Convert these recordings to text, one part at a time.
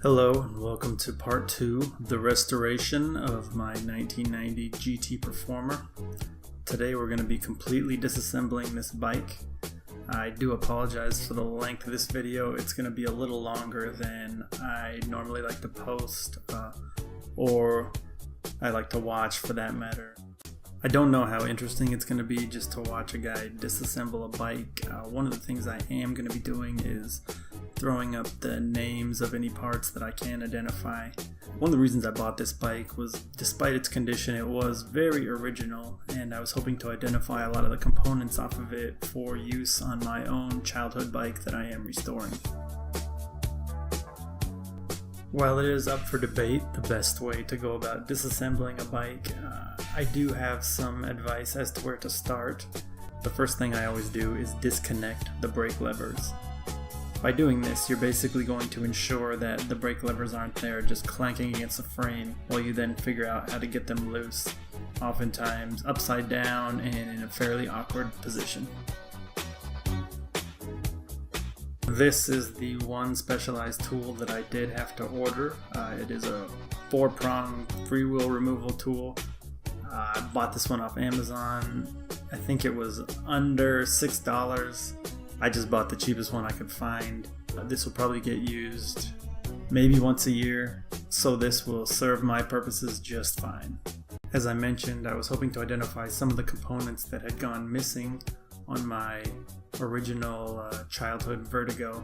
Hello and welcome to part 2, the restoration of my 1990 GT Performer. Today we're going to be completely disassembling this bike. I do apologize for the length of this video. It's going to be a little longer than I normally like to post, or I like to watch for that matter. I don't know how interesting it's going to be just to watch a guy disassemble a bike. One of the things I am going to be doing is throwing up the names of any parts that I can identify. One of the reasons I bought this bike was, despite its condition, it was very original, and I was hoping to identify a lot of the components off of it for use on my own childhood bike that I am restoring. While it is up for debate the best way to go about disassembling a bike, I do have some advice as to where to start. The first thing I always do is disconnect the brake levers. By doing this, you're basically going to ensure that the brake levers aren't there just clanking against the frame while you then figure out how to get them loose, oftentimes upside down and in a fairly awkward position. This is the one specialized tool that I did have to order. It is a 4-prong freewheel removal tool. I bought this one off Amazon. I think it was under $6. I just bought the cheapest one I could find. This will probably get used maybe once a year, so this will serve my purposes just fine. As I mentioned, I was hoping to identify some of the components that had gone missing on my original childhood Vertigo,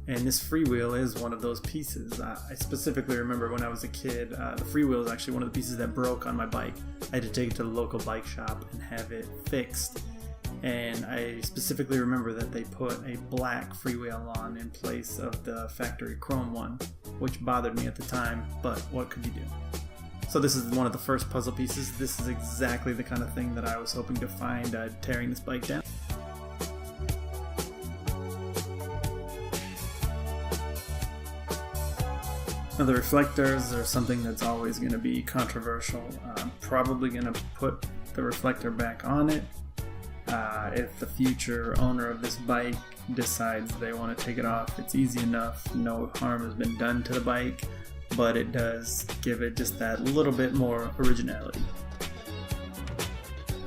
and this freewheel is one of those pieces. I specifically remember when I was a kid, the freewheel is actually one of the pieces that broke on my bike. I had to take it to the local bike shop and have it fixed. And I specifically remember that they put a black freewheel on in place of the factory chrome one, which bothered me at the time, but what could you do? So this is one of the first puzzle pieces. This is exactly the kind of thing that I was hoping to find tearing this bike down. Now, the reflectors are something that's always going to be controversial. I'm probably going to put the reflector back on it. If the future owner of this bike decides they want to take it off, it's easy enough. No harm has been done to the bike, but it does give it just that little bit more originality.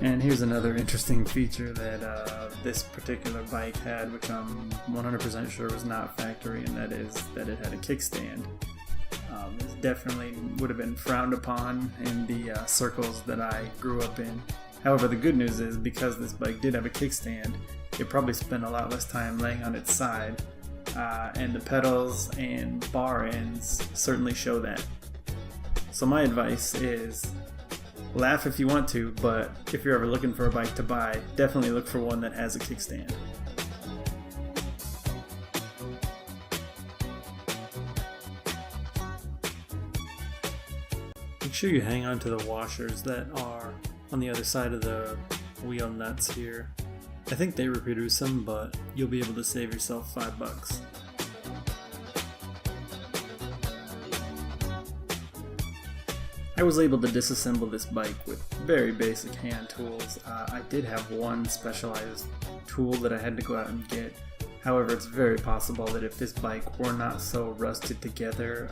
And here's another interesting feature that this particular bike had, which I'm 100% sure was not factory, and that is that it had a kickstand. This definitely would have been frowned upon in the circles that I grew up in. However, the good news is, because this bike did have a kickstand, it probably spent a lot less time laying on its side, and the pedals and bar ends certainly show that. So my advice is, laugh if you want to, but if you're ever looking for a bike to buy, definitely look for one that has a kickstand. Make sure you hang on to the washers that are on the other side of the wheel nuts here. I think they reproduce them, but you'll be able to save yourself $5. I was able to disassemble this bike with very basic hand tools. I did have one specialized tool that I had to go out and get. However, it's very possible that if this bike were not so rusted together,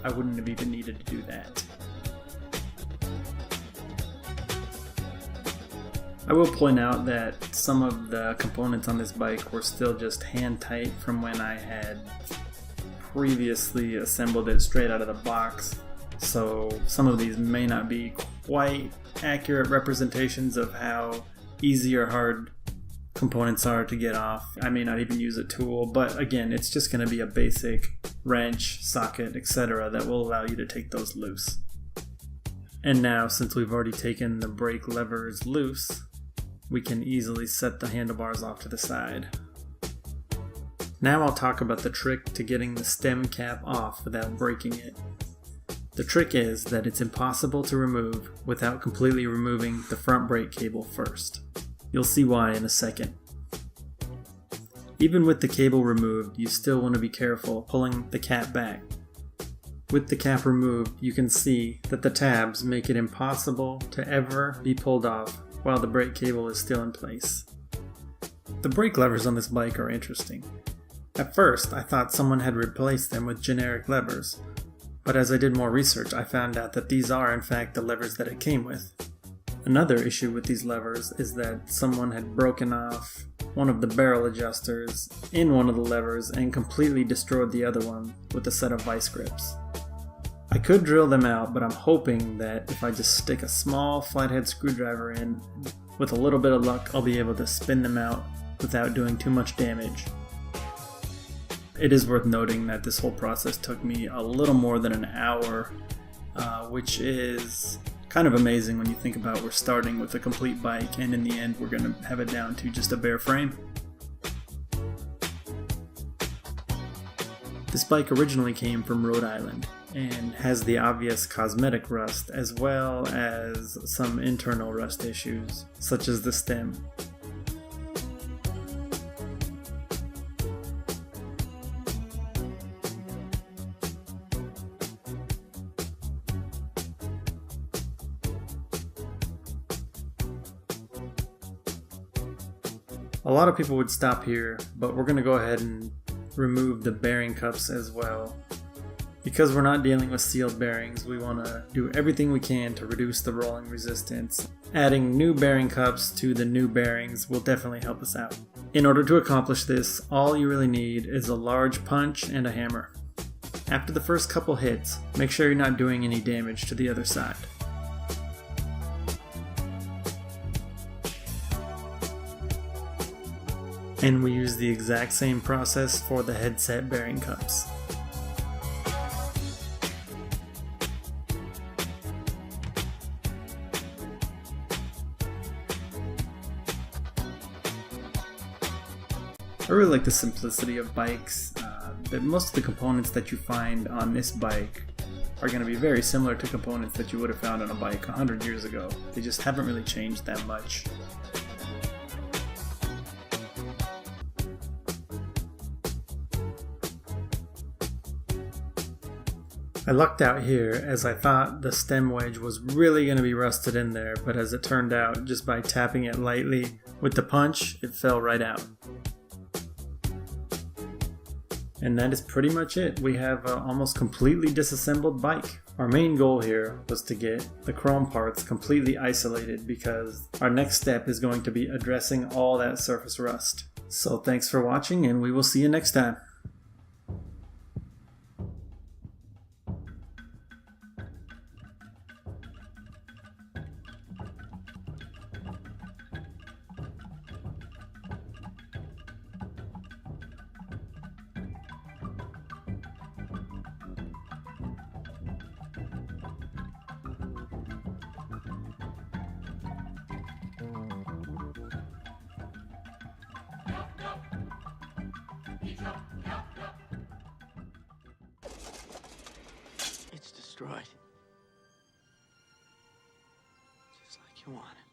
I wouldn't have even needed to do that. I will point out that some of the components on this bike were still just hand tight from when I had previously assembled it straight out of the box, so some of these may not be quite accurate representations of how easy or hard components are to get off. I may not even use a tool, but again, it's just going to be a basic wrench, socket, etc. that will allow you to take those loose. And now, since we've already taken the brake levers loose, we can easily set the handlebars off to the side. Now I'll talk about the trick to getting the stem cap off without breaking it. The trick is that it's impossible to remove without completely removing the front brake cable first. You'll see why in a second. Even with the cable removed, you still want to be careful pulling the cap back. With the cap removed, you can see that the tabs make it impossible to ever be pulled off while the brake cable is still in place. The brake levers on this bike are interesting. At first, I thought someone had replaced them with generic levers, But as I did more research, I found out that these are in fact the levers that it came with. Another issue with these levers is that someone had broken off one of the barrel adjusters in one of the levers and completely destroyed the other one with a set of vice grips. I could drill them out, but I'm hoping that if I just stick a small flathead screwdriver in, with a little bit of luck, I'll be able to spin them out without doing too much damage. It is worth noting that this whole process took me a little more than an hour, which is kind of amazing when you think about we're starting with a complete bike and in the end we're going to have it down to just a bare frame. This bike originally came from Rhode Island and has the obvious cosmetic rust as well as some internal rust issues, such as the stem. A lot of people would stop here, but we're going to go ahead and remove the bearing cups as well. Because we're not dealing with sealed bearings, we want to do everything we can to reduce the rolling resistance. Adding new bearing cups to the new bearings will definitely help us out. In order to accomplish this, all you really need is a large punch and a hammer. After the first couple hits, make sure you're not doing any damage to the other side. And we use the exact same process for the headset bearing cups. I really like the simplicity of bikes. That most of the components that you find on this bike are going to be very similar to components that you would have found on a bike 100 years ago. They just haven't really changed that much. I lucked out here as I thought the stem wedge was really going to be rusted in there, but as it turned out, just by tapping it lightly with the punch, it fell right out. And that is pretty much it. We have an almost completely disassembled bike. Our main goal here was to get the chrome parts completely isolated because our next step is going to be addressing all that surface rust. So thanks for watching and we will see you next time. It's destroyed. Just like you wanted.